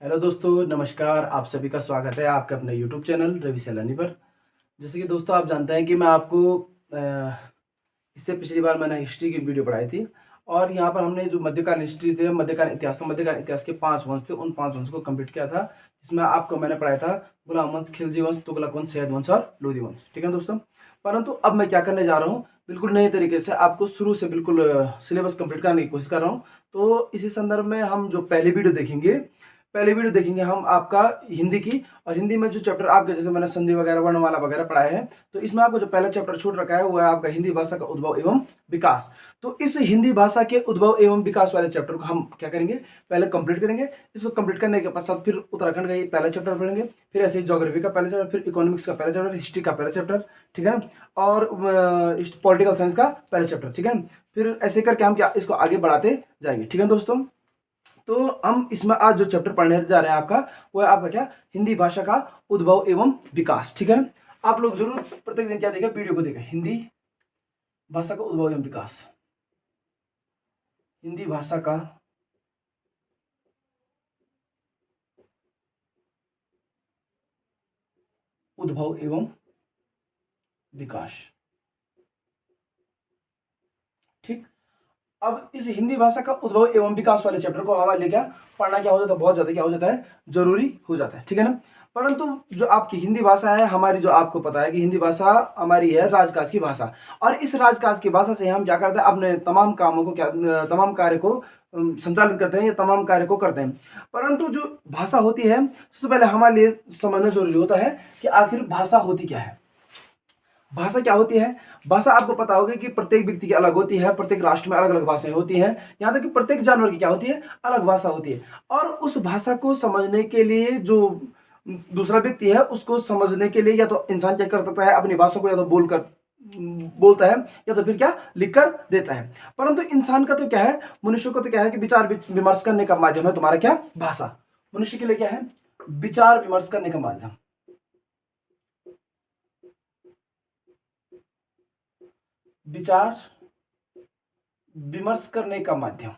Hello दोस्तों, नमस्कार। आप सभी का स्वागत है आपके अपने यूट्यूब चैनल रवि सैलानी पर। जैसे कि दोस्तों आप जानते हैं कि मैं आपको इससे पिछली बार मैंने हिस्ट्री की वीडियो पढ़ाई थी और यहाँ पर हमने जो मध्यकालीन हिस्ट्री थे, मध्यकालीन इतिहास के 5 वंश थे, उन 5 वंश को कंप्लीट किया था। जिसमें आपको मैंने पढ़ाया था गुलाम वंश, खिलजी वंश, तुगलक वंश, सैयद वंश और लोधी वंश। ठीक है दोस्तों। परंतु अब मैं क्या करने जा रहा हूँ, बिल्कुल नए तरीके से आपको शुरू से बिल्कुल सिलेबस कंप्लीट करने की कोशिश कर रहा हूँ। तो इसी संदर्भ में हम जो पहले वीडियो देखेंगे हम आपका हिंदी की। और हिंदी में जो चैप्टर आपके जैसे मैंने संधि वगैरह, वर्णमाला वगैरह पढ़ाए हैं, तो इसमें आपको जो पहला चैप्टर छूट रखा है वो है आपका हिंदी भाषा का उद्भव एवं विकास। तो इस हिंदी भाषा के उद्भव एवं विकास वाले चैप्टर को हम क्या करेंगे, पहले कंप्लीट करेंगे। इसको कंप्लीट करने के पश्चात फिर उत्तराखंड का ये पहला चैप्टर पढ़ेंगे, फिर ऐसे ही ज्योग्राफी का पहला चैप्टर, फिर इकोनॉमिक्स का पहला चैप्टर, हिस्ट्री का पहला चैप्टर, ठीक है, और पॉलिटिकल साइंस का पहला चैप्टर, ठीक है। फिर ऐसे करके हम क्या इसको आगे बढ़ाते जाएंगे, ठीक है दोस्तों। तो हम इसमें आज जो चैप्टर पढ़ने जा रहे हैं आपका, वो है आपका क्या, हिंदी भाषा का उद्भव एवं विकास। ठीक है, आप लोग जरूर प्रत्येक दिन क्या देखें, वीडियो को देखें, हिंदी भाषा का उद्भव एवं विकास, हिंदी भाषा का उद्भव एवं विकास। ठीक। अब इस हिंदी भाषा का उद्भव एवं विकास वाले चैप्टर को हमारे लिए क्या पढ़ना क्या हो जाता है, बहुत ज्यादा क्या हो जाता है, जरूरी हो जाता है। ठीक है ना। परंतु जो आपकी हिंदी भाषा है हमारी, जो आपको पता है कि हिंदी भाषा हमारी है राजकाज की भाषा, और इस राजकाज की भाषा से हम क्या करते हैं, अपने तमाम कामों को तमाम कार्य को संचालित करते हैं, या तमाम कार्य को करते हैं। परंतु जो भाषा होती है, सबसे पहले हमारे लिए समझना जरूरी होता है कि आखिर भाषा होती क्या है। भाषा क्या होती है। भाषा आपको पता होगा कि प्रत्येक व्यक्ति की अलग होती है, प्रत्येक राष्ट्र में अलग अलग भाषाएं होती हैं, यहाँ तक कि प्रत्येक जानवर की क्या होती है, अलग भाषा होती है। और उस भाषा को समझने के लिए जो दूसरा व्यक्ति है, उसको समझने के लिए या तो इंसान क्या कर सकता है, अपनी भाषा को या तो बोलता है, या तो फिर क्या लिख कर देता है। परंतु इंसान का तो क्या है, मनुष्य को तो क्या है कि विचार विमर्श करने का माध्यम है तुम्हारा क्या, भाषा। मनुष्य के लिए क्या है, विचार विमर्श करने का माध्यम, विचार विमर्श करने का माध्यम।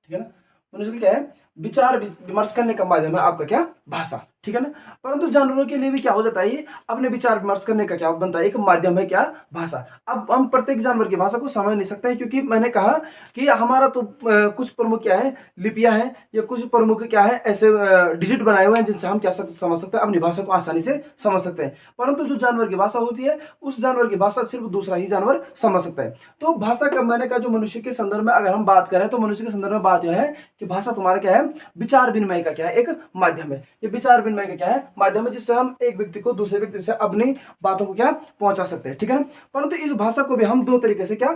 ठीक है ना। मनुष्य का क्या है, विचार विमर्श करने का माध्यम है आपका क्या, भाषा। ठीक है ना। परंतु जानवरों के लिए भी क्या हो जाता है, ये अपने विचार विमर्श करने का क्या बनता है, एक माध्यम है क्या, भाषा। अब हम प्रत्येक जानवर की भाषा को समझ नहीं सकते हैं, क्योंकि मैंने कहा कि हमारा तो कुछ प्रमुख क्या है, लिपियां हैं, या कुछ प्रमुख क्या है, ऐसे डिजिट बनाए हुए हैं जिनसे हम क्या समझ सकते हैं, अपनी भाषा को आसानी से समझ सकते हैं। परंतु जो जानवर की भाषा होती है, उस जानवर की भाषा सिर्फ दूसरा ही जानवर समझ सकता है। तो भाषा का मैंने कहा, जो मनुष्य के संदर्भ में अगर हम बात करें, तो मनुष्य के संदर्भ में बात यह है कि भाषा तुम्हारा क्या है, विचार विनिमय का क्या है, एक माध्यम है। ये विचार विनिमय का क्या है, माध्यम है, जिससे हम एक व्यक्ति को दूसरे व्यक्ति से अपनी बातों को क्या पहुंचा सकते हैं। ठीक है ना। परंतु इस भाषा को भी हम दो तरीके से क्या,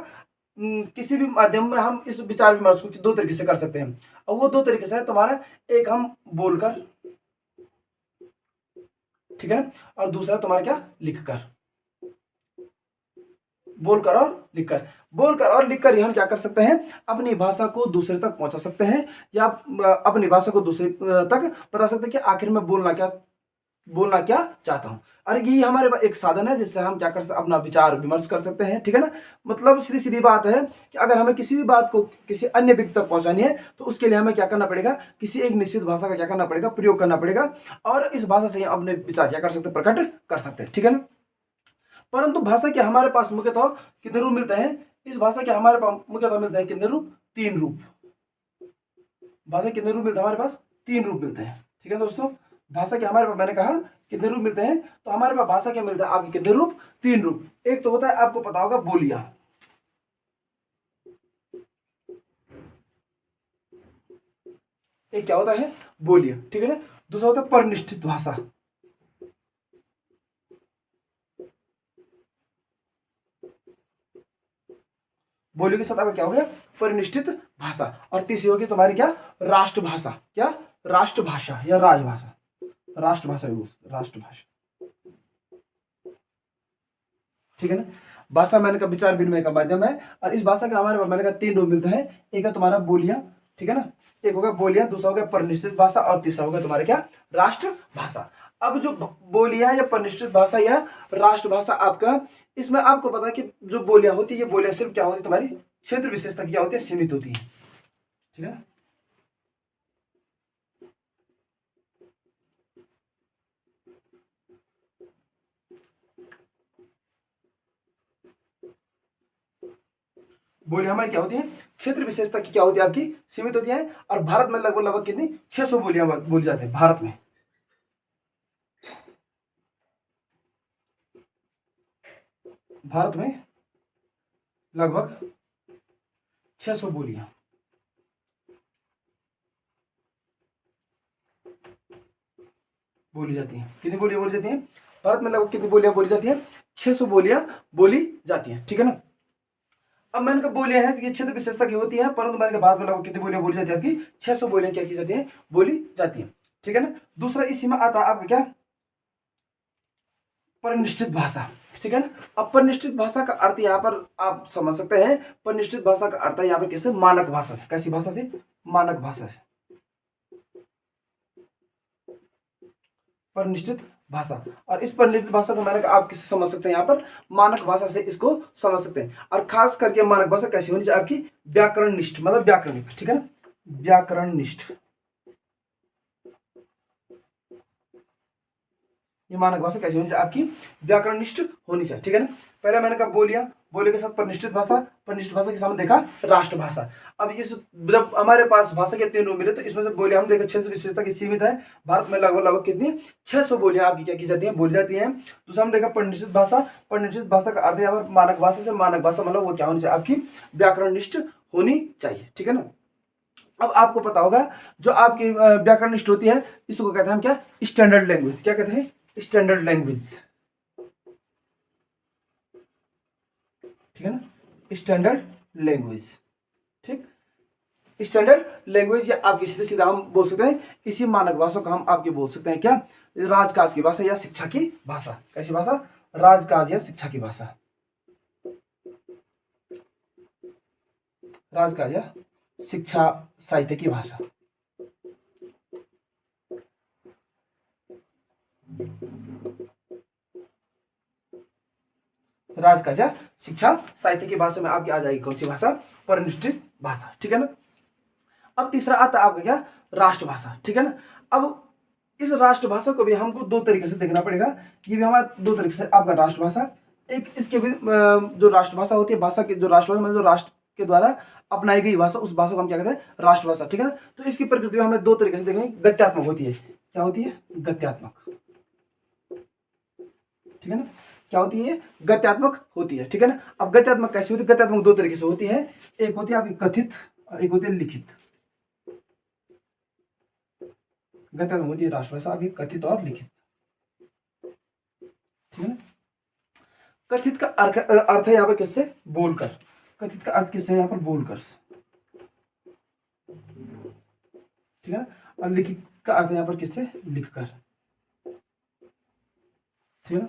किसी भी माध्यम में हम इस विचार विमर्श को दो तरीके से कर सकते हैं। और वो दो तरीके से है तुम्हारा, एक हम बोलकर, ठीक है, और दूसरा तुम्हारा क्या, लिखकर। बोलकर और लिखकर, बोलकर और लिखकर ही हम क्या कर सकते हैं, अपनी भाषा को दूसरे तक पहुंचा सकते हैं, या अपनी भाषा को दूसरे तक बता सकते हैं कि आखिर में बोलना क्या चाहता हूं। और ये हमारे पास एक साधन है जिससे हम क्या कर सकते, अपना विचार विमर्श कर सकते हैं। ठीक है ना। मतलब सीधी सीधी बात है कि अगर हमें किसी भी बात को किसी अन्य व्यक्ति तक पहुंचानी है, तो उसके लिए हमें क्या करना पड़ेगा, किसी एक निश्चित भाषा का क्या करना पड़ेगा, प्रयोग करना पड़ेगा। और इस भाषा से हम अपने विचार क्या कर सकते हैं, प्रकट कर सकते हैं। ठीक है ना। परंतु भाषा के हमारे पास मुख्यतः कितने रूप मिलते हैं, इस भाषा के हमारे पास मुख्यतः मिलते हैं कितने रूप, 3 रूप। भाषा कितने रूप मिलते हैं, हमारे पास 3 रूप मिलते हैं। ठीक है दोस्तों। भाषा के हमारे पास मैंने कहा कितने रूप मिलते हैं, तो हमारे पास भाषा क्या मिलता है आपके, कितने रूप, 3 रूप। एक तो होता है आपको पता होगा बोलियां, एक क्या होता है, बोलियां। ठीक है ना। दूसरा होता है परिनिष्ठित भाषा, बोलियों के साथ आपका क्या हो गया, परिनिष्ठित भाषा। और तीसरी होगी तुम्हारी क्या, राष्ट्रभाषा, क्या, राष्ट्रभाषा या राजभाषा, राष्ट्रभाषा, राष्ट्रभाषा। ठीक है ना। भाषा मैंने कहा विचार विनिमय का माध्यम है, और इस भाषा के हमारे पास मैंने कहा 3 रूप मिलते हैं। एक है तुम्हारा बोलियां, ठीक है ना, एक होगा बोलियां, दूसरा होगा परिनिष्ठित भाषा, और तीसरा होगा तुम्हारे क्या, राष्ट्रभाषा। अब जो बोलियां या परिनिष्ठित भाषा या राष्ट्रभाषा आपका, इसमें आपको पता है कि जो बोलियां होती है, ये बोलियां सिर्फ क्या होती है, तुम्हारी क्षेत्र विशेषता क्या होती है, सीमित होती है। ठीक है ना। बोलियां हमारी क्या होती हैं, क्षेत्र विशेषता की क्या होती है आपकी, सीमित होती है। और भारत में लगभग लगभग कितनी, 600 बोलियां बोली जाती है भारत में। भारत में लगभग 600 बोलियां बोली जाती हैं। कितनी बोलियां बोली जाती हैं भारत में, लगभग कितनी बोलियां बोली जाती हैं, 600 बोलियां बोली जाती हैं, ठीक है ना। अब मैंने कहा बोलियां हैं, तो ये क्षेत्र विशेषता की होती है, परंतु मैंने कहा भारत में लगभग कितनी बोलियां बोली जाती है आपकी, 600 बोलियां क्या की जाती हैं, बोली जाती हैं, ठीक है ना। दूसरा इसी में आता है आपका क्या, परिनिष्ठित भाषा, ठीक है ना। अब परिनिष्ठित भाषा का अर्थ यहाँ पर आप समझ सकते हैं, परिनिष्ठित भाषा का अर्थ है यहाँ पर किससे, मानक भाषा से। कैसी भाषा से, मानक भाषा से, परिनिष्ठित भाषा। और इस परिनिष्ठित भाषा को मैंने कहा आप किससे समझ सकते हैं, यहाँ पर मानक भाषा से इसको समझ सकते हैं। और खास करके मानक भाषा कैसी होनी चाहिए आपकी, व्याकरण निष्ठ, मतलब व्याकरणिक, ठीक है ना, व्याकरण निष्ठ। ये मानक भाषा कैसी होनी चाहिए आपकी, व्याकरणनिष्ठ होनी चाहिए, ठीक है ना। पहले मैंने कहा बोलियां, बोली के साथ परिनिष्ठित भाषा, परिनिष्ठित भाषा के सामने देखा राष्ट्रभाषा। अब इस जब हमारे पास भाषा के 3 रूप मिले, तो इसमें से बोलियां हम देखा 600 विशेषता की सीमित है। भारत में लगभग लगभग कितनी, 600 बोलियां आपकी क्या की जाती है, बोली जाती है। दूसरा हम देखा परिनिष्ठित भाषा, परिनिष्ठित भाषा का अर्थ है यहाँ पर मानक भाषा से, मानक भाषा मतलब वो क्या होनी चाहिए आपकी, व्याकरणनिष्ठ होनी चाहिए, ठीक है ना। अब आपको पता होगा जो आपकी व्याकरणनिष्ठ होती है, इसको कहते हैं हम क्या, स्टैंडर्ड लैंग्वेज। क्या कहते हैं, स्टैंडर्ड लैंग्वेज, ठीक है ना, स्टैंडर्ड लैंग्वेज, ठीक। स्टैंडर्ड लैंग्वेज या आपकी सीधे सीधा हम बोल सकते हैं, इसी मानक भाषा को हम आपकी बोल सकते हैं क्या, राजकाज की भाषा या शिक्षा की भाषा। कैसी भाषा, राजकाज या शिक्षा की भाषा, राजकाज या शिक्षा साहित्य की भाषा। राजकाज या शिक्षा साहित्य की भाषा में आपकी आ जाएगी कौन सी भाषा, परिनिष्ठित भाषा, ठीक है ना। अब तीसरा आता है आपका क्या, राष्ट्रभाषा, ठीक है ना। अब इस राष्ट्रभाषा को भी हमको 2 तरीके से देखना पड़ेगा। ये भी हमारा 2 तरीके से आपका राष्ट्रभाषा, एक इसके भी जो राष्ट्रभाषा होती है, भाषा की जो राष्ट्रभाषा मतलब जो राष्ट्र के द्वारा अपनाई गई भाषा, उस भाषा को हम क्या कहते हैं, राष्ट्रभाषा, ठीक है ना। तो इसकी प्रकृति में हमें 2 तरीके से देखेंगे, गत्यात्मक होती है। क्या होती है, गत्यात्मक, ठीक है ना। क्या होती है, गत्यात्मक होती है, ठीक है ना। अब गत्यात्मक कैसी होती है, गत्यात्मक 2 तरीके से होती है, एक होती है आपकी कथित और एक होती है लिखित। गत्यात्मक होती है राष्ट्रभाषा अभी कथित और लिखित, ठीक है ना। कथित का अर्थ है यहाँ पर किससे, बोलकर। कथित का अर्थ किससे है यहाँ पर, बोलकर, ठीक है ना। और लिखित का अर्थ यहाँ पर किससे, लिखकर, ठीक है ना।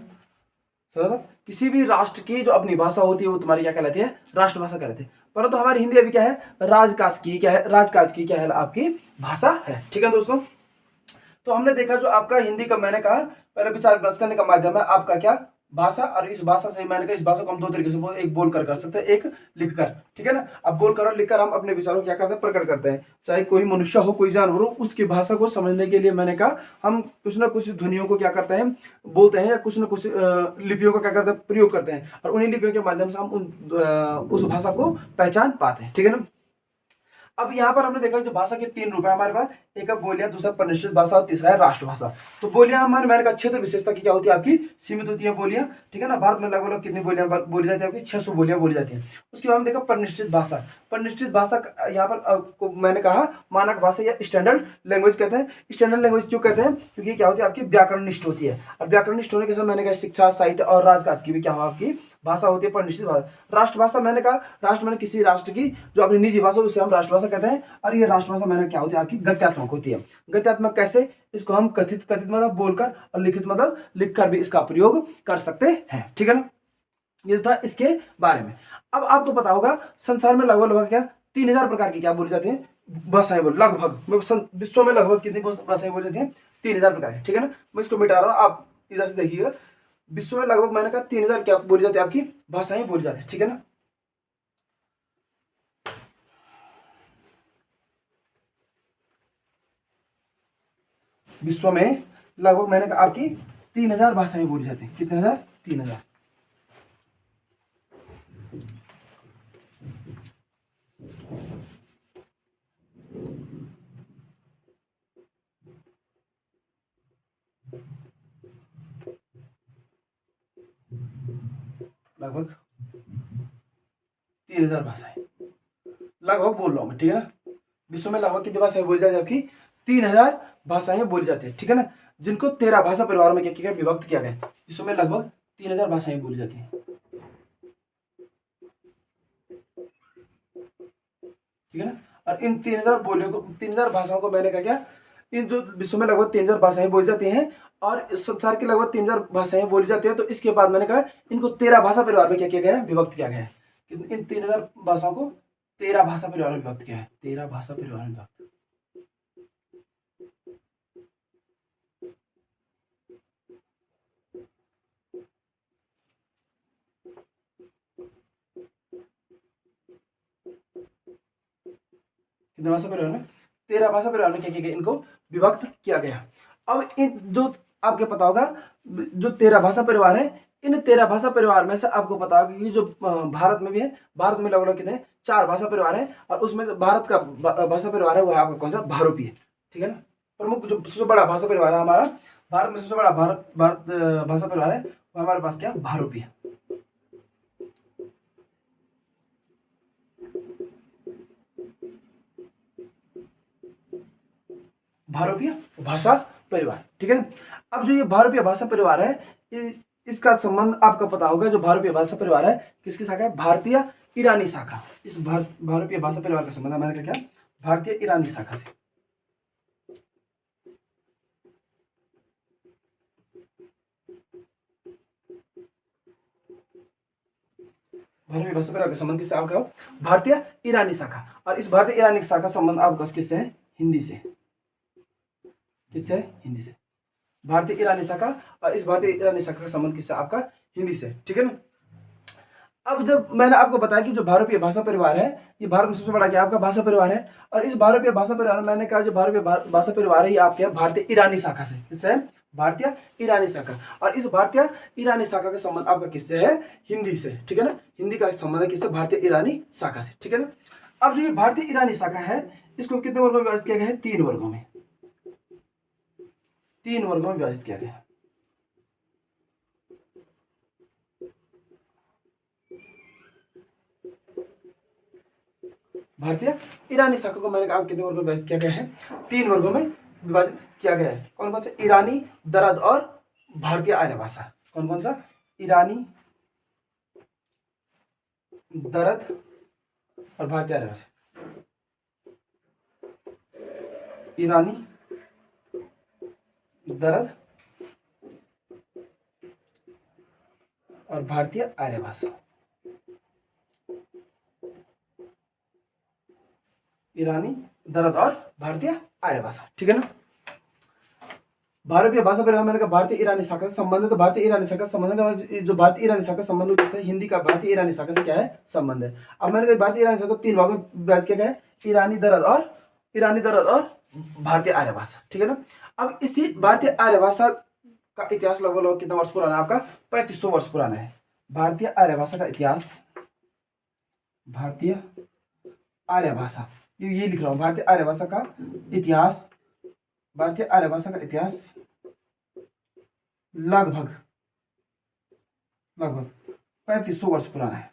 समझ, किसी भी राष्ट्र की जो अपनी भाषा होती है वो तुम्हारी क्या कहलाती है, राष्ट्रभाषा कहलाती है। परंतु हमारी हिंदी अभी क्या है, राजकाज की क्या है, राजकाज की क्या है आपकी भाषा है, ठीक है दोस्तों। तो हमने देखा जो आपका हिंदी का मैंने कहा पहले विचार विमर्श करने का माध्यम है आपका क्या, भाषा। और इस भाषा से मैंने कहा इस भाषा को हम 2 तरीके से एक बोलकर कर सकते हैं, एक लिखकर, ठीक है ना। अब बोलकर और लिखकर हम अपने विचारों को क्या करते हैं, प्रकट करते हैं। चाहे कोई मनुष्य हो, कोई जानवर हो, उसकी भाषा को समझने के लिए मैंने कहा हम कुछ ना कुछ ध्वनियों को क्या करते हैं, बोलते हैं, या कुछ ना कुछ लिपियों का क्या करते हैं, प्रयोग करते हैं। और उन्हीं लिपियों के माध्यम से हम उस भाषा को पहचान पाते हैं, ठीक है ना। अब यहाँ पर हमने देखा जो भाषा के 3 रूप है हमारे पास, एक है बोलियां, दूसरा परिनिष्ठित भाषा और तीसरा है राष्ट्रभाषा। तो बोलियां हमारे मैंने कहा क्षेत्र विशेषता की क्या होती है आपकी, सीमित होती है बोलियां, ठीक है ना। भारत में लगभग कितनी बोलियां बोली जाती है आपकी, 600 बोलियां बोली जाती हैं। उसके बाद हम देखा परिनिष्ठित भाषा। परिनिष्ठित भाषा यहाँ पर मैंने कहा मानक भाषा या स्टैंडर्ड लैंग्वेज कहते हैं। स्टैंडर्ड लैंग्वेज क्यों कहते हैं, क्योंकि क्या होती है आपकी व्याकरणनिष्ठ होती है। और व्याकरणनिष्ठ होने के समय मैंने कहा शिक्षा साहित्य और राजकाज की भी क्या हो आपकी भाषा होती है, परिनिष्ठित भाषा। राष्ट्रभाषा मैंने कहा, राष्ट्र मैंने किसी राष्ट्र की जो अपनी निजी भाषा उसे हम राष्ट्रभाषा कहते हैं। और ये राष्ट्रभाषा मैंने क्या होती है आपकी, गत्यात्मक होती है। गत्यात्मक कैसे, इसको हम कथित कथित मतलब बोलकर और लिखित मतलब लिखकर भी इसका प्रयोग कर सकते हैं, ठीक है ना। ये था इसके बारे में। अब आपको पता होगा संसार में लगभग लगभग क्या 3000 प्रकार की क्या बोली जाती है, भाषाएं बोली, लगभग विश्व में लगभग कितनी भाषाएं बोली जाती हैं, 3000 प्रकार की, ठीक है ना। मैं इसको मिटा रहा हूँ, आप इधर से देखिएगा। विश्व में लगभग मैंने कहा 3000 क्या बोली जाती है आपकी भाषाएं बोली जाती है, ठीक है ना। विश्व में लगभग मैंने कहा आपकी 3000 भाषाएं बोली जाती हैं। कितने हजार, 3000। लगभग 3000 भाषाएं, लगभग बोल रहा हूँ मैं, ठीक है ना। विश्व में लगभग कितनी भाषाएं बोली जाती है आपकी? 3000 भाषाएं बोली जाती है, ठीक है ना, जिनको 13 भाषा परिवार में क्या किया गया? विभक्त किया गया। विश्व में लगभग 3000 भाषाएं बोली जाती है, ठीक है ना। और इन 3000 बोलियों को, 3000 भाषाओं को मैंने क्या किया, इन जो विश्व में लगभग 3000 भाषाएं बोली जाती हैं और संसार की लगभग 3000 भाषाएं बोली जाती है, तो इसके बाद मैंने कहा इनको 13 भाषा परिवार में क्या किया गया है? विभक्त किया गया है। इन 3000 भाषाओं को 13 भाषा परिवार में विभक्त किया है, 13 भाषा परिवार में विभक्त। कितने भाषा परिवार में? 13 भाषा परिवार में क्या किया गया? इनको विभक्त किया गया। अब इन जो आपके पता होगा, जो 13 भाषा परिवार है, इन 13 भाषा परिवार में से आपको पता होगा कि जो भारत में भी है, भारत में लगभग कितने? 4 भाषा परिवार है, और उसमें भारत का भाषा परिवार है वो है आपका कौन सा? भारूपी है, ठीक है ना। प्रमुख जो सबसे बड़ा भाषा परिवार है हमारा भारत में, सबसे बड़ा भारत भाषा परिवार है वो हमारे पास क्या? भारूपी है। भारूपीय भाषा परिवार, ठीक है ना। अब जो ये भारूपीय भाषा परिवार है, इसका संबंध आपका पता होगा, जो भारूपीय भाषा परिवार है किसकी शाखा है? भारतीय ईरानी शाखा। इस भारूपीय भाषा परिवार का संबंध हमारे क्या? भारतीय ईरानी शाखा से। भारतीय भाषा परिवार का संबंध किससे आपका? भारतीय ईरानी शाखा। और इस भारतीय ईरानी शाखा संबंध आपका किससे है? हिंदी से। किससे? हिंदी से। भारतीय ईरानी शाखा, और इस भारतीय ईरानी शाखा का संबंध किससे? आपका हिंदी से, ठीक है ना। अब जब मैंने आपको बताया कि जो भारतीय भाषा परिवार है, ये भारत में सबसे बड़ा क्या आपका भाषा परिवार है, और इस भारतीय भाषा परिवार में मैंने कहा जो भारतीय भाषा परिवार है ये आपके भारतीय ईरानी शाखा से। किससे है? भारतीय ईरानी शाखा। और इस भारतीय ईरानी शाखा का संबंध आपका किससे है? हिंदी से, ठीक है ना। हिंदी का संबंध है किससे? भारतीय ईरानी शाखा से, ठीक है ना। अब जो ये भारतीय ईरानी शाखा है, इसको कितने वर्गों में विभाजित किया गया है? 3 वर्गों में। 3 वर्गों में विभाजित किया गया है। भारतीय ईरानी शाखा को मैंने कहा कितने वर्गों में विभाजित किया गया है? 3 वर्गों में विभाजित किया गया है। कौन कौन से? ईरानी, दरद और भारतीय आर्य भाषा। कौन कौन सा? ईरानी, दरद और भारतीय आर्य भाषा। ईरानी, दरद और भारतीय आर्य भाषा। ईरानी, दरद और भारतीय आर्य भाषा, ठीक है ना। भारतीय भाषा परिवार मैंने कहा भारतीय ईरानी शाखा से संबंध है, तो भारतीय ईरानी शाखा संबंध का जो भारतीय ईरानी शाखा संबंध है, हिंदी का भारतीय ईरानी शाखा से क्या है? संबंध है। अब मैंने कहा भारतीय ईरानी शाखा 3 भागों में विभाजित किया गया है, ईरानी, दरद और भारतीय आर्य भाषा, ठीक है ना। अब इसी भारतीय आर्य भाषा का इतिहास लगभग कितना वर्ष पुराना है आपका? 3500 वर्ष पुराना है। भारतीय आर्य भाषा का इतिहास, भारतीय आर्य भाषा, ये लिख रहा हूं, भारतीय आर्य भाषा का इतिहास, भारतीय आर्य भाषा का इतिहास लगभग 3500 वर्ष पुराना है।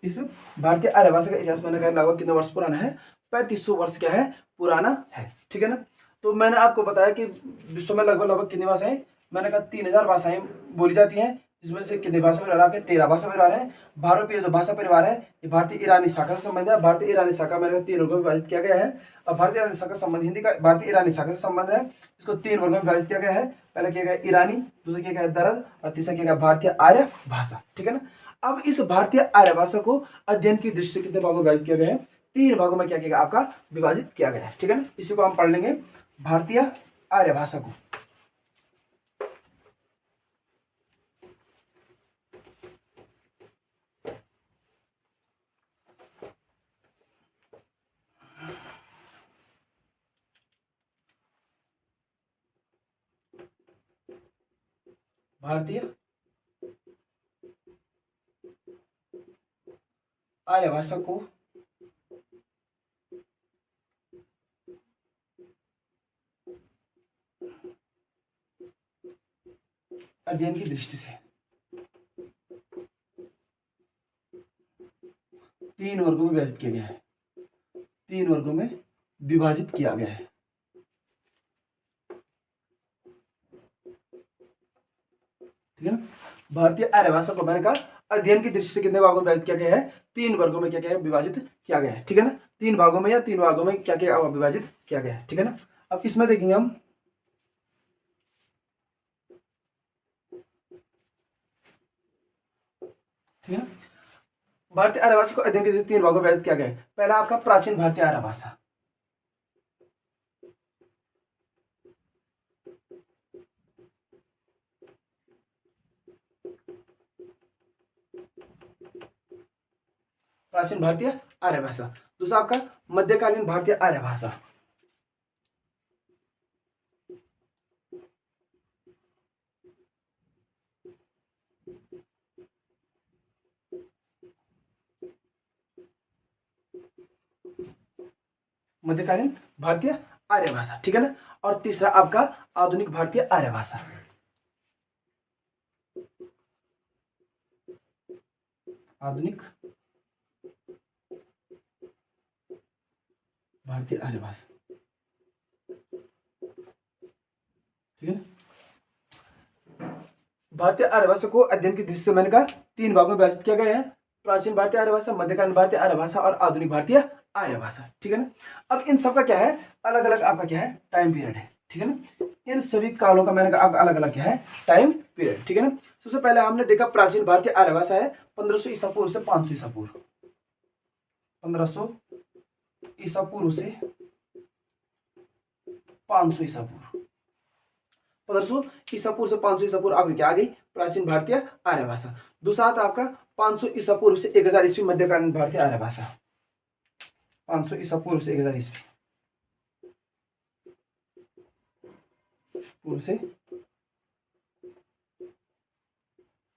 इस भारतीय आर्य भाषा का इतिहास मैंने कहा लगभग कितने वर्ष पुराना है? 3500 वर्ष क्या है? पुराना है, ठीक है ना। तो मैंने आपको बताया कि विश्व में लगभग कितनी भाषाएं? मैंने कहा 3000 भाषाएं बोली जाती हैं, जिसमें से कितने भाषा परिवार आपके? 13 भाषा परिवार है। भारतीय जो भाषा परिवार है ये भारतीय ईरानी शाखा से संबंध है। भारतीय ईरानी शाखा मैंने 3 वर्गों में विभाजित किया गया है। और भारतीय ईरानी शाखा संबंध हिंदी का भारतीय ईरानी शाखा से संबंध है, इसको 3 वर्गों में विभाजित किया गया है। पहले किया गया ईरानी, दूसरा किया गया दरद और तीसरा किया गया भारतीय आर्य भाषा, ठीक है ना। अब इस भारतीय आर्य भाषा को अध्ययन की दृष्टि से कितने भागों में विभाजित किया गया है? 3 भागों में क्या किया गया आपका? विभाजित किया गया है, ठीक है ना। इसी को हम पढ़ लेंगे, भारतीय आर्य भाषा को। भारतीय आर्य भाषा को अध्ययन की दृष्टि से 3 वर्गों में विभाजित किया गया है, 3 वर्गों में विभाजित किया गया है। ठीक है ना। भारतीय आर्य भाषा को मैंने कहा अध्ययन की दृष्टि से कितने भागों में विभाजित किया गया है, 3 वर्गों में क्या क्या है विभाजित किया गया है। ठीक है ना, 3 भागों में या 3 भागों में क्या क्या विभाजित किया गया है। ठीक है ना। अब इसमें देखेंगे हम ठीक है ना, भारतीय आर्य भाषा को अध्ययन के 3 भागों में विभाजित किया गया है। पहला आपका प्राचीन भारतीय आर्य भाषा, प्राचीन भारतीय आर्य भाषा। दूसरा आपका मध्यकालीन भारतीय आर्य भाषा, मध्यकालीन भारतीय आर्य भाषा। ठीक है ना। और तीसरा आपका आधुनिक भारतीय आर्य भाषा, आधुनिक भारतीय आर्य भाषा। ठीक है ना। भारतीय आर्य भाषा को अध्ययन की दृष्टि से मैंने कहा 3 भागों में विभाजित किया गया है, प्राचीन भारतीय आर्य भाषा, मध्यकालीन भारतीय आर्य भाषा और आधुनिक भारतीय आर्य भाषा। ठीक है ना। अब इन सबका क्या है, अलग अलग आपका क्या है टाइम पीरियड है। ठीक है ना। इन सभी कालों का मैंने कहा आपका अलग अलग क्या है टाइम पीरियड। ठीक है ना। सबसे पहले हमने देखा प्राचीन भारतीय आर्य भाषा है 1500 ईसा पूर्व से 500 ईसा पूर्व, 1500 ईसा पूर्व से 500 ईसा पूर्व, 1500 ईसा पूर्व से 500 ईसा पूर्व आपकी क्या आ गई प्राचीन भारतीय आर्य भाषा। दूसरा था आपका 500 ईसा पूर्व से 1000 ईस्वी मध्यकालीन भारतीय आर्य भाषा, 500 ईसा पूर्व से 1000 ईस्वी पूर्व से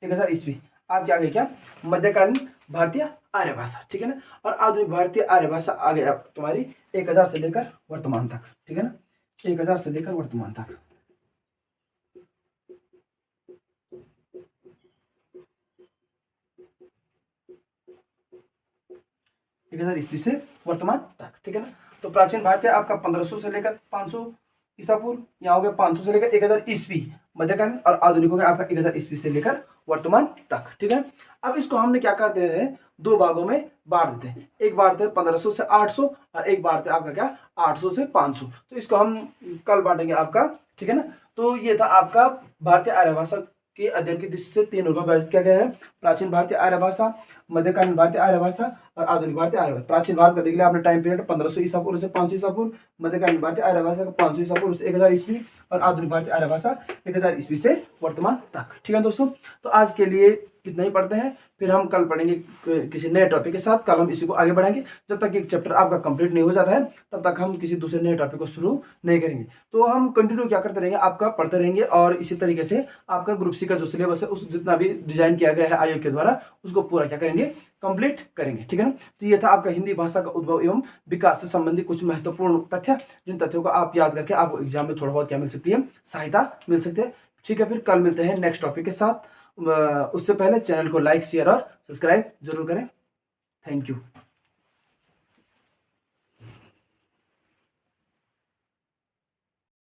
1000 ईस्वी आप क्या आ गई क्या मध्यकालीन भारतीय आर्य भाषा। ठीक है ना। और आधुनिक भारतीय आर्य भाषा आ गया तुम्हारी 1000 से लेकर वर्तमान तक। ठीक है ना, 1000 से लेकर वर्तमान तक। ईस्वी से वर्तमान तक। ठीक है ना। तो प्राचीन भारतीय आपका 1500 से लेकर 500 ईसा पूर्व, यहाँ हो गया 500 से लेकर 1000 ईस्वी मध्यकालीन, और आधुनिक हो गया आपका 1000 ईस्वी से लेकर वर्तमान तक। ठीक है। अब इसको हमने क्या करते हैं 2 भागों में बांट देते हैं, एक बांटते हैं 1500 से 800 और एक बांटते हैं आपका क्या 800 से 500। तो इसको हम कल बांटेंगे आपका। ठीक है ना। तो ये था आपका भारतीय आर्य भाषा के अध्ययन की दृष्टि से 3 वर्गों में विभाजित किया गया है, प्राचीन भारतीय आर्य भाषा, मध्यकालीन भारतीय आर्य भाषा और आधुनिक भारतीय आर्य भाषा। प्राचीन भारत का देख लिया आपने टाइम पीरियड 1500 ईसा पूर्व से 500 ईसा पूर्व, मध्यकालीन भारतीय आर्य भाषा का 500 ईसा पूर्व से 1000 ईस्वी और आधुनिक भारतीय आर्य भाषा 1000 ईस्वी से वर्तमान तक। ठीक है दोस्तों, तो आज के लिए इतना ही पढ़ते हैं, फिर हम कल पढ़ेंगे किसी नए टॉपिक के साथ। कल हम इसी को आगे बढ़ाएंगे, जब तक एक चैप्टर आपका कंप्लीट नहीं हो जाता है तब तक हम किसी दूसरे नए टॉपिक को शुरू नहीं करेंगे। तो हम कंटिन्यू क्या करते रहेंगे, आपका पढ़ते रहेंगे और इसी तरीके से आपका ग्रुप सी का जो सिलेबस है उस जितना भी डिजाइन किया गया है आयोग के द्वारा उसको पूरा क्या करेंगे कंप्लीट करेंगे। ठीक है ना। तो ये था आपका हिंदी भाषा का उद्भव एवं विकास से संबंधित कुछ महत्वपूर्ण तथ्य, जिन तथ्यों को आप याद करके आपको एग्जाम में थोड़ा बहुत क्या मिल सकती है सहायता मिल सकती है। ठीक है, फिर कल मिलते हैं नेक्स्ट टॉपिक के साथ। उससे पहले चैनल को लाइक शेयर और सब्सक्राइब जरूर करें। Thank you.